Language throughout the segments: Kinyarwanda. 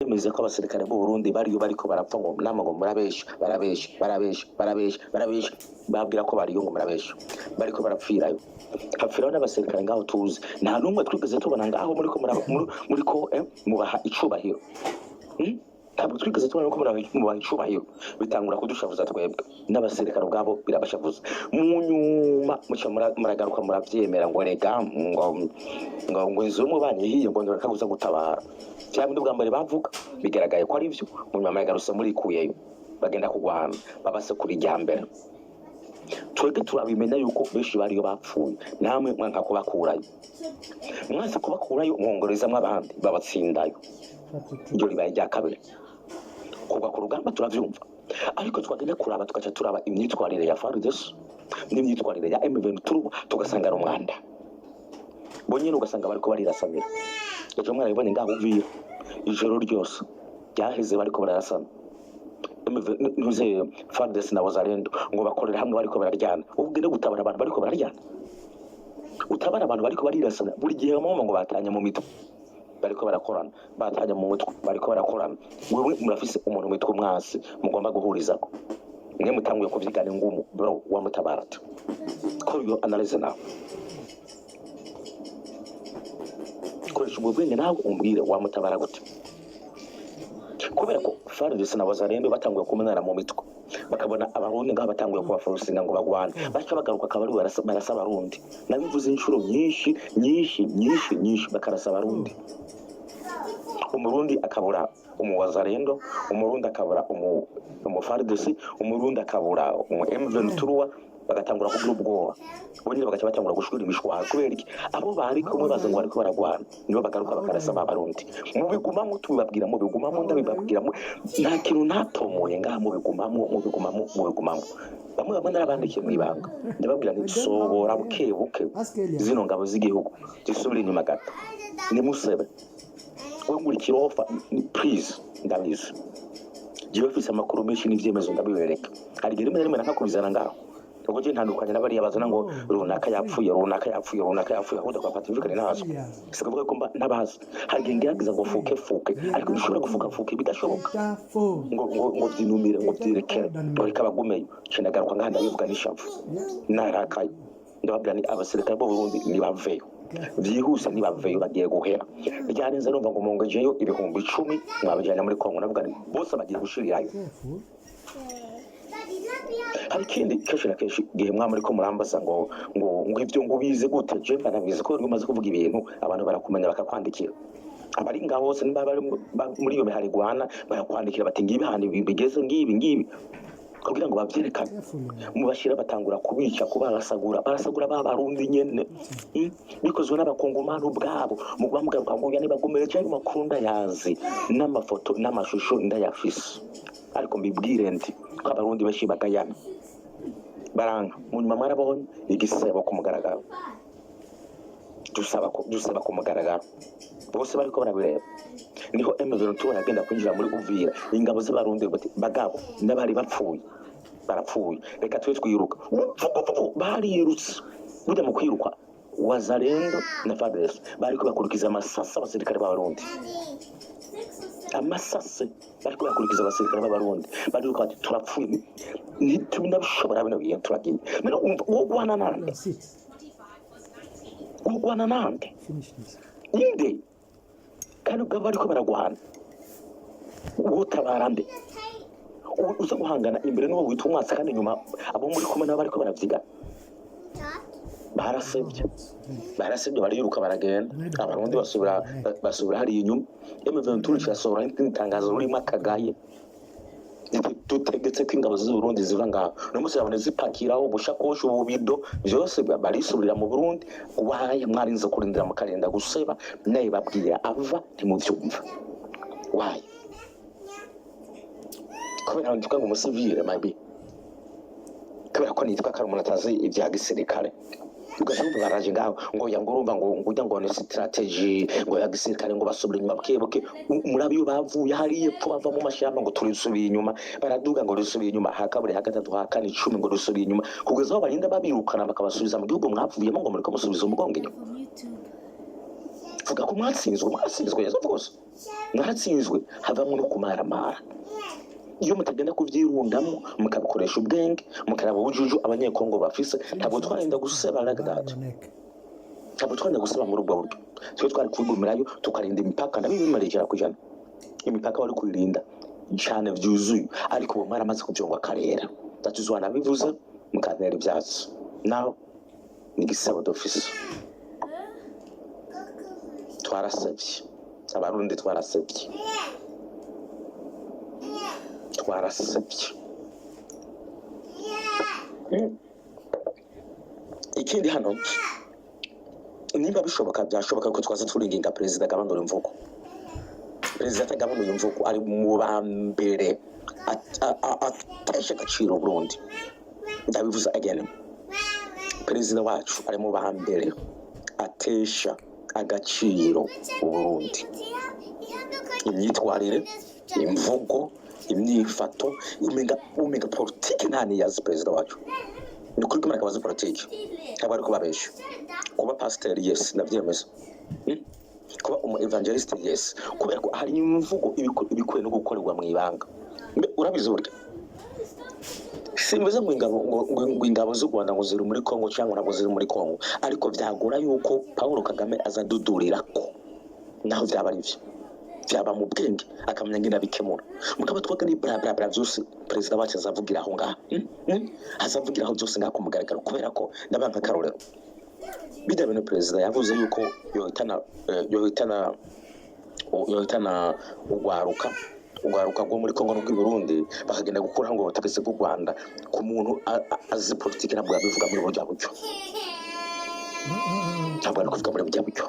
Bemeze ko abasirikare b'u Burundi bariyo bariko barapfa ngo nama ngo murabesha babwira ko bariyo ngo murabesha bariko barapfirayo hapfiraho n'abasirikare ngaho tuzi nta numwe twigeze tubona ngaho muriko mubaha icubahiro ntabwo twigeze tubona ko mubaha icubahiro bitangura kudushavuza twebwe n'abasirikare ubwabo birabashavuza mu nyuma muca muragaruka muravyemera ngo rega ngo inzu y'umubanyi hiye ngo ndakaguza gutabara cyangwa ndi bwambare bavuga bigaragaye ko ari byo mu nyuma yagarutse muri kuyeyo bagenda kugwana babase kuri jyambere twebwe turabimenya yuko benshi bariyo bapfuye namwe mwanka kubakurayo mwase kubakurayo mwongorezamwe abandi babatsindayo ibyo ribaye rya kabiri kuva ku rugamba turavyumva ariko twagenda kuraba tugaca turaba imyitwarire ya FARDC n'imyitwarire ya M23 tugasanga ari umwanda bonyine ugasanga bariko barirasamira ejo mwana yibone ngaho uviye ijoro ryose byaheze bariko bararasana ntuze FARDC na Wazalendo ngo bakorera hamwe bariko bararyana ubugende gutabara abantu bariko bararyana utabara abantu bariko barirasana buri gihe bamwe ngo batanya mu mitwe bariko barakorana batanya mu mutwe bariko barakorana wewe murafise umuntu witwa umwasi mugomba guhurizako mwe mutanguye kuvyigana ngumu bro wa mutabarata ko yo analyze nawe koresha ubwenge nawe umbwire wa mutabara gute kubera ko FARDC na Wazalendo batanguye kumenana mu mitwe bakabona abarundi ngaho batanguye kubaforusinga ngo bagwane baca bagaruka akabari barasa abarundi nabivuze inshuro nyinshi bakarasa abarundi umurundi akabura umuwazalendo umurundi akabura FARDC umurundi akabura M23 bagatangura kugira ubwoba bonyine bagaca batangura gushura imishwaro kubera iki abo bari kumwe baza ngo bariko baragwana nibo bagaruka bakarasa abarundi mubigumamo tubibabwira mubigumamo ndabibabwira nta kintu natomoye ngaha mubigumamo bamwe narabandikiye mu ibanga ndababwira nti sobora buke zino ngabo z'igihugu zisubira inyuma gato nimusebe we muri kirofa please ndabizi jiwe fise amakuru menshi n'ivyemezo ndabibereka hari igihe rimwe nakakubizana ngaho ubwo je ntandukanye n'abariya bazana ngo runaka yapfuye aho twafata imvikane nazo sikavuga ko nabazi hari igihe ngiyagiza ngo fuke ariko bishobora gufuka bidashoboka ngo byinumire ngo byirekere bareka bagumeyo cinagaruka ngahanda bivuga n'ishavu narakaye ndababwira ni abasirikare b'u Burundi nibaveyo vyihuse nibaveyo bagiye guhera ryarenze numva ngo mongejeyo 10,000 mwabajyana muri Kongo navuga ni bose bagiye gushirirayo hari kindi kenshi na kenshi gihe mwama ariko murambaza ngo ibyo ngo bize gute je banabize ko rumaze kuvuga ibintu abantu barakumenya bakakwandikira abari ngaho hose niba bari muri iyo mihari gwana barakwandikira bati ngibi handi bigeze ngibi kugira ngo bavyerekane mubashira batangura kubica kubarasagura babarundi nyene bikozwe n'abakongomani ubwabo muba mugaruka ngo yani bagomere cyane makunda yazi n'amafoto n'amashusho ndayafise ariko mbibwire ndi ko abarundi bashibagayana baranga munyuma marabonye igisebo ku mugaragaro dusaba ku mugaragaro bose bariko barabireba niho M23 yagenda kwinjira muri Uvira ingabo z'abarundi bagabo n'abari barapfuye reka twe twiruka barirutse burya mu kwiruka Wazalendo na FARDC bariko bakurikiza amasasa abasirikare b'abarundi amasase bariko bakurikiza abasirikare b'abarundi bariruka bati turapfuye ntitubinabishobora bino bintu turagiye mero ugwana nande inde kandi ubwo bariko baragwana utabara nde uza guhangana imbere n'uwo wita umwatsi kandi nyuma abo muri kumwe nabo bariko baravyigana barasebye bariruka baragenda abarundi basubira hari inyuma M23 cyasohora itangazo rurimo akagaye tutegetse ko ingabo z'u Burundi ziva ngaho n'umunsi yabone zipakiraho ubushakosho ububido byose barisubirira mu Burundi ubaye mwarinze kurindira mu kalenda guseba naye babwira ava ntimuvyumva waye kubera ndika ngo umusivile maybe kubera ko nitwa kari umuntu atazi ibya gisirikare ugasanga baraje ngaho ngo yangurumva ngo ujya ngo ni strategy ngo ya gisirikare ngo basubira inyuma buke murabiyo bavuye hari epfo bava mu mashamba ngo turisubiye inyuma baraduga ngo rusubiye inyuma hakabure hagatatu hakani 10 ngo rusubiye inyuma kugeza aho barinda babirukana bakabasubiza mu gihugu mwavuyemo ngo muri ko musubiza umugongo inyuma vuga ko mwatsinzwe yezo rwose mwatsinzwe havamwe no kumaramara iyo mutagenda kuvyirundamo mukabikoresha ubwenge mukaraba ubujuju abanyekongo bafise ntabwo twarinda guseba lagadato ntabwo twarinda guseba muri ubwo buryo twe twari kwigumirayo tukarinda imipaka ndabibimarikira kujana imipaka wari kuyirinda cyane vyuzuye ariko ubu maramaze kuvyongwa karera datuzwana bivuze mukantera ivyatsi naho ni gisabo d'office twarasebye abarundi twarasebye ikindi hano nimba bishoboka byashoboka ko twaza turinginga perezida gabanura imvugo perezida gabanura imvugo ari mu bambere atesha agaciro Burundi ndabivuza again perezida wacu ari mu bambere atesha agaciro Burundi imyitwarire imvugo imyifato umenga politiki ntani yazi perezida wacu ni kuri kumara kabaza politiki aba ari kubabesha kuba pastor yes ndavyemeza kuba evangelist yes kubera ko hari imvugo ibikwiye no gukorerwa mu ibanga urabizi burya simbize ngo ingabo z'u Rwanda ngo ziri muri Kongo cyangwa nabo ziri muri Kongo ariko vyagora yuko Paul Kagame azadudurira ko naho vyaba ari byaba mu bwenge akamenya ngina bikemura mukaba twaga ni bra byose perezida wacu azavugira aho ngaha azavugira aho byose ngako mugaragaro kubera ko ndabanka karorero bidabe no perezida yavuze yuko yohitana ugwaruka rwo muri Kongo no mu Burundi bakagenda gukora ngo bategetse bw'u Rwanda ku muntu azi politiki nabwo yabivuga muri buryo bucyo ntabwo ari kuvuga muri buryo bucyo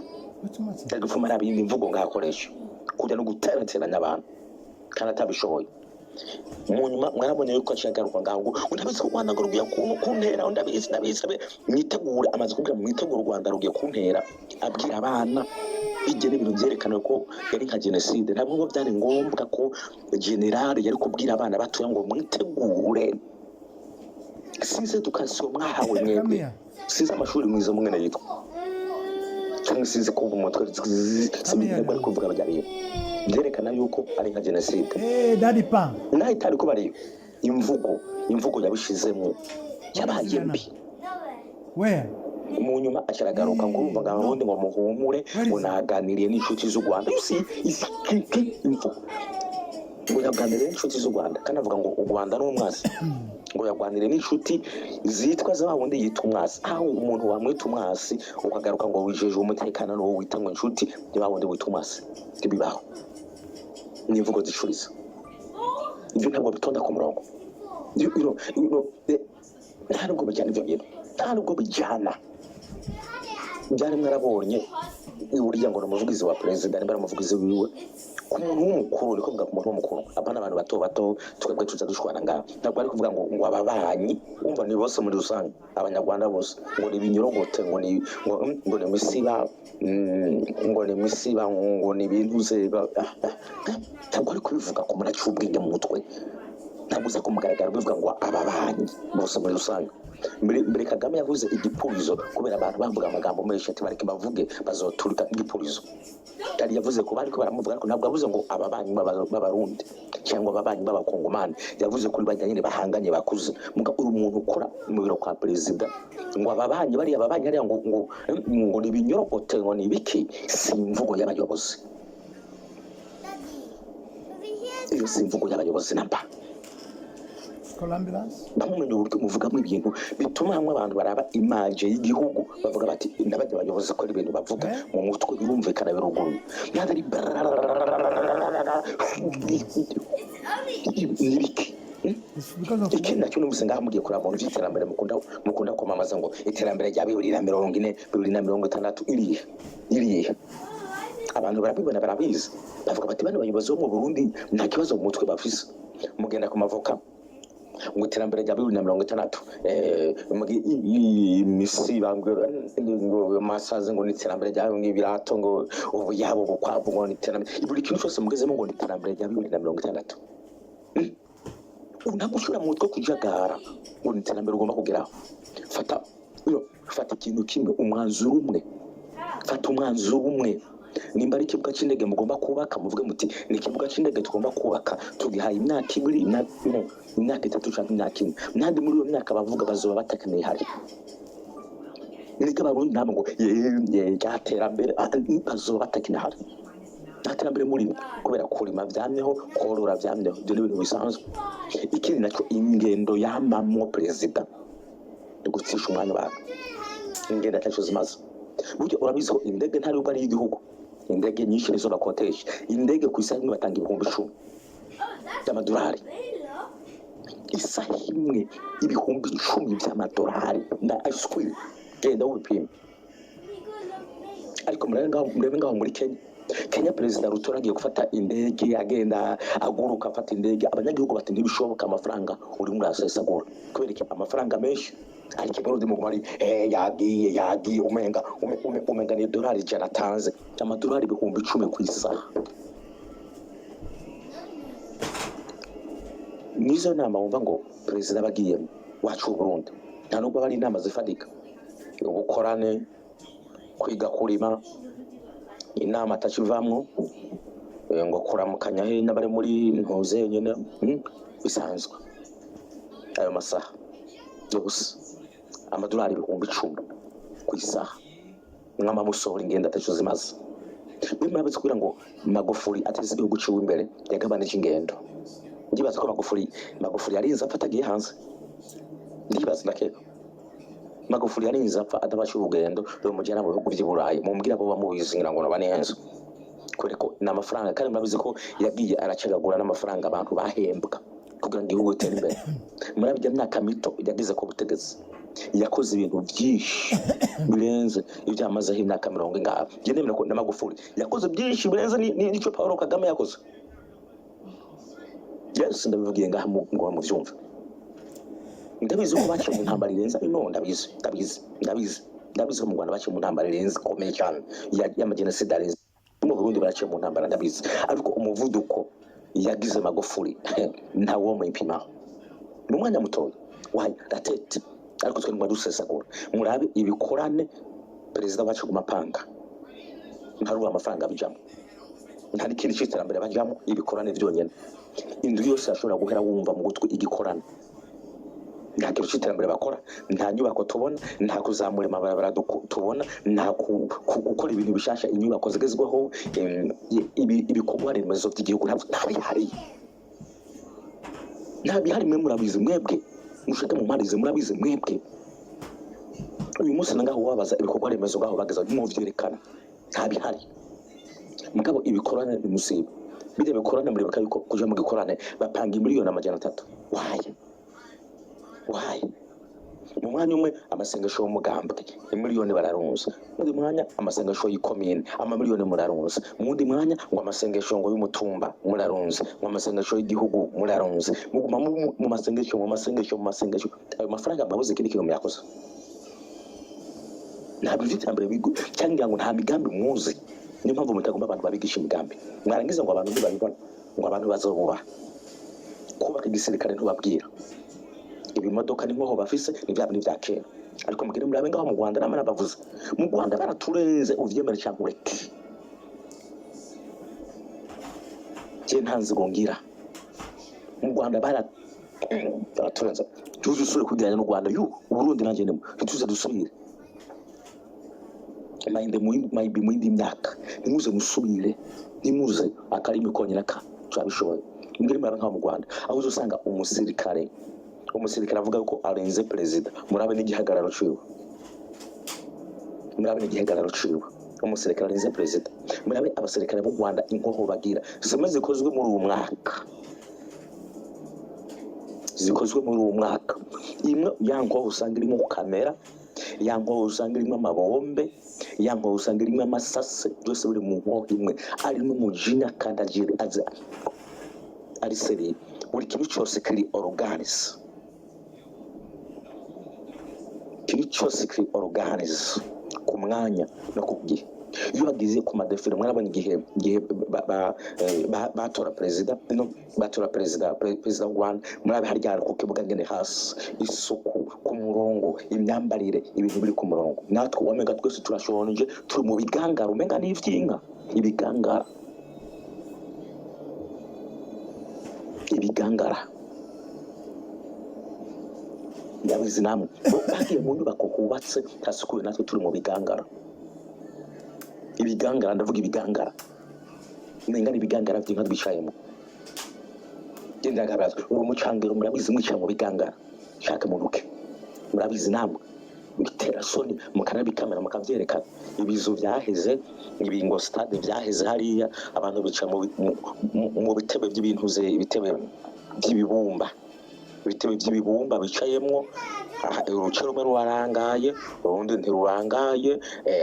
ari gufumara ibindi mvugo ngakoresha kujya no guterateranya abantu kandi atabishoboye mu nyuma mwarabonye yuko cyagaruka ngaho undabize u Rwanda ngo rugiye kuntera undabize mwitegure amaze kubwira mwitegure u Rwanda rugiye kuntera abwira abana igene ibintu byerekana ko yari nka genocide ntabwo ngo byari ngombwa ko general yari kubwira abana batuye ngo mwitegure sinze tukasiyo mwahawe mwebwe sinze amashuri mwiza mwene yitwa cyangwa sinze ko umutwe simenya bari kuvuga bajyariye byerekana yuko ari nka genocide daddy pa nayo itari ko bari imvugo yabishizemo yabaye mbi where mu nyuma akiragaruka ngo urumva ngo abarundi ngo muhumure ngo naganiriye n'inshuti z'u Rwanda imvugo ngo yaganiriye n'inshuti z'u Rwanda kandi avuga ngo u Rwanda ni umwasi ngo yaganiriye n'inshuti zitwa za wundi yita umwasi aho umuntu wamwita umwasi ukagaruka ngo wijeje umutekano no wita ngo inshuti niba wundi wita umwasi bibaho n'imvugo zicuriza ibyo ntabwo bitonda ku murongo ntabwo bijyana ibyo bintu ntabwo bijyana byari mwarabonye uriya ngo n'umuvugizi wa perezida niba n'umuvugizi wiwe ku muntu w'umukuru niko kuvuga ku muntu w'umukuru abana abantu bato twebwe tuza dushwana ngaho ntabwo ari kuvuga ngo ababanyi umva ni bose muri rusange abanyarwanda bose ngo ni ibinyorogote ngo ni misiba ngo ni misiba ngo ni ibintu ze ntabwo ari kubivuga ko muraca ubwenge mu mutwe ntabwo uza kumugaragara bivuga ngo ababanyi bose muri rusange mbere Kagame yavuze igipurizo kubera abantu bavuga amagambo menshi ati bareke bavuge bazoturika igipurizo yari yavuze ko bariko baramuvuga ariko ntabwo yavuze ngo ababanyi b'abarundi cyangwa ababanyi b'abakongomani yavuze kuri bajyanye bahanganye bakuze muga uri umuntu ukora mu biro kwa perezida ngo ababanyi bari ababanyi ari ngo ni ibinyorogote ngo ni biki si imvugo y'abayobozi iyo si imvugo y'abayobozi namba bamumenye uburyo muvugamo ibintu bituma hamwe abantu baraba image y'igihugu bavuga bati ndabajya bayobozi ko ibintu bavuga mu mutwe birumvikana biruguruye ntabwo nibiki iki nacyo n'ubuse ngaha mugiye kuraba mu by'iterambere mukunda kwamamaza ngo iterambere rya 2040 2060 iriye abantu barabibona barabizi bavuga bati bano bayobozi bo mu Burundi nta kibazo mu mutwe bafise mugenda ku mavoka ngo iterambere rya 2060 imisiba ngo masaze ngo n'iterambere rya ibirato ngo ubu yabo bukwavu ngo n'iterambere buri kintu cyose mugezemo ngo n'iterambere rya 2060 unagushura mu mutwe kujagara ngo n'iterambere ugomba kugeraho fata ikintu kimwe umwanzuro umwe nimba ari ikibuga cy'indege mugomba kubaka muvuge muti ni ikibuga cy'indege tugomba kubaka tugihaye imyaka ibiri imyaka 3 cyangwa imyaka 4 nandi muri iyo myaka bavuga bazoba batakaniye hari niko barundi ntabwo ngo yaterambere bazoba batakaniye hari naterambere muri kubera kurima byamyeho korora byamyeho byo n'ibintu bisanzwe ikindi nacyo ingendo yamamo president gutsisha umwanya wa ingendo atacho zimaze buryo urabizo indege ntari ubwo ari igihugu indege nyinshi nizo bakotesha indege ku isaha imwe batanga 10,000 y'amadolari isaha imwe 10,000 by'amadolari na askwil genda ubipima ariko murebe ngaho muri Kenya President Ruto agiye gufata indege agenda aguruka afata indege abanyagihugu bati ntibishoboka amafaranga uri muri asesagura kubera iki amafaranga menshi ariko ibarudi mu mari yagiye umenga ni dolari jana tanze amadolari 10,000 ku isaha nizo nama wumva ngo President bagiye wacu Burundi nta nubwo bari inama zifadika ubukorane kwiga kurima inama atacivamwo ngo kuramukanya he n'abari muri ntuze nyene bisanzwe ayo masaha yose amadolari 10,000 ku isaha mwama musohora ingenda atacho zimaze bimwe kugira ngo Magufuli ateze igihugu ciwe imbere yagabanije ingendo ndibaza ko Magufuli yarinze afata giye hanze ndibaza ndakeka Magufuli yarinze apfa adabasha urugendo rumujyana mu bihugu by'Iburayi mumbwira abo bamubizingira ngo nabanenze kureko n'amafaranga kandi murabizi ko yagiye aracagagura n'amafaranga abantu bahembwa kugira ngo igihugu gitere imbere murabijya myaka mito yagize ko butegetse yakoze ibintu byinshi birenze ibyo amaze imyaka 40 ngabo je nemera ko na Magufuli yakoze byinshi birenze n'icyo Paul Kagame yakoze yes ndabivugiye ngaha ngo muvyumva ndabizi ko baciye mu ntambara irenze no ndabizi ko mu Rwanda baciye mu ntambara irenze komeye cyane y'amagenocide arenze mu Burundi baciye mu ntambara ndabizi ariko umuvuduko yagize Magufuli ntawo mu ipima mu mwanya mutoya wayi ratete ariko twe dusesagura murabe ibikorane President wacu kumapanga ntaruwa amafaranga bijamo ntari kindi cyiterambere bajamo ibikorane byonyene indu yose ashobora guhera wumva mu gutwi igikorane nta kintu cy'iterambere bakora nta nyubako tubona nta kuzamura amabarabara tubona nta gukora ibintu bishasha inyubako zigezweho ibikorwa remezo by'igihugu nta bihari mwe murabizi mwebwe mushaka mu mparize murabizi mwebwe uyu munsi nangaho wabaza ibikorwa remezo ngaho bageza mu vyerekana nta bihari mugabo ibikorane bimusiba bide bikorane muri bakayuko kuja mu gikorane bapanga miliyoni 300 wayi mu mwanya umwe amasengesho y'umugambwe miliyoni bararunza muri mwanya amasengesho y'ikomine miliyoni murarunza mundi mwanya ngo amasengesho ngo y'umutumba murarunza ngo amasengesho y'igihugu murarunza muguma mu masengesho ayo mafaranga babuze kindi kintu yakoze nta byitambere bigo cyangwa ngo nta migambi muzi niyo mpamvu mutagomba abantu babigisha imigambi mwarangiza ngo abantu babibona ngo abantu bazobuba kubaka igisirikare ntubabwira ibimodoka nimwe bafise n'ibyabo n'ibyakera ariko mugire murabe ngaho mu Rwanda namana bavuze mu Rwanda baraturenze uvyemera cyangwa ureke je ntanzi gongira mu Rwanda baraturenze tuzi sure kugirana n'u Rwanda Burundi nanje ndimo tuze dusubire maybe mu myaka nimuze musubire nimuze akarimi konyine ka twabishoboye mugire murabe ngaho mu Rwanda aho uzosanga umusirikare avuga ko arenze President murabe n'igihagararo ciwe umusirikare arenze President murabe abasirikare b'u Rwanda inkoho bagira zimeze zikozwe muri uwo mwaka imwe yankoho usanga irimo kamera yankoho usanga irimo amabombe yankoho usanga irimo amasase byose buri mu nkoho imwe ari n'umujinya kandi ari seri buri kintu cyose kiri organize ku mwanya no kugihe iyo bagize ku madefile mwarabona igihe batora President w'u Rwanda murabe harya ku kibuga ngene hasi isuku ku murongo imyambarire ibintu biri ku murongo natwe wamenga twese turashonje turi mu bigangaro umenga n'ivyinka ibigangara ndabizi namwe bagiye mu nyubako hubatse tasukuri natwe turi mu bigangara ndavuga ibigangara nenga ibigangara by'inka twicayemo genda gabaza uwo mucangiro murabizi mwicara mu bigangara shaka muruke murabizi namwe bitera soni mukanabi kamera mukavyerekana ibizu byaheze ibingo stade byaheze hariya abantu bica mu bitebe by'ibintuze ibitebe by'ibibumba bicayemwo uruce rumwe rurangaye urundi ntirurangaye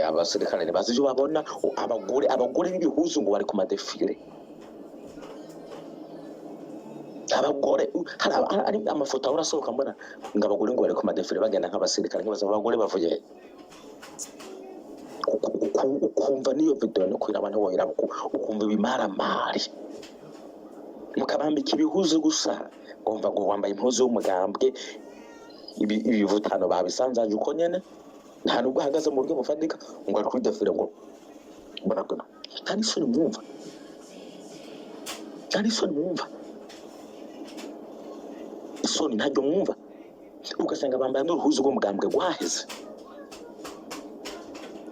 abasirikare ntibazi ibyo babona abagore b'ibihuzu ngo bari ku madefile abagore hari amafoto ahora asohoka mbona ngo abagore ngo bari ku madefile bagenda nk'abasirikare nkibaza abagore bavuye ukumva niyo video no kwira abantu boyira ukumva ibimaramari mukabambika ibihuzu gusa umva ngo wambaye impuzu y'umugambwe ibivutano babisanzaje uko nyene nta nubwo ahagaze mu buryo bufatika ngo ari kuri defile ngo mbona kandi soni mwumva isoni ntabyo mwumva ugasanga bambaye n'uruhuzu rw'umugambwe waheze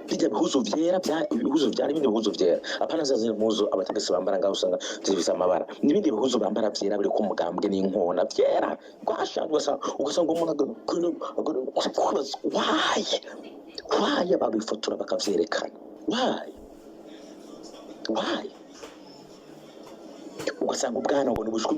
bijya bihuzu vyera ibihuzu vyari ibindi bihuzu vyera apana zazi impuzu abategesi bambara ngaho usanga zifise amabara n'ibindi bihuzu bambara vyera biri ku mugambwe n'inkona vyera gwashangwa ugasanga umuntu why babifotora bakavyerekana why ugasanga ubwana ngo n'ubushwe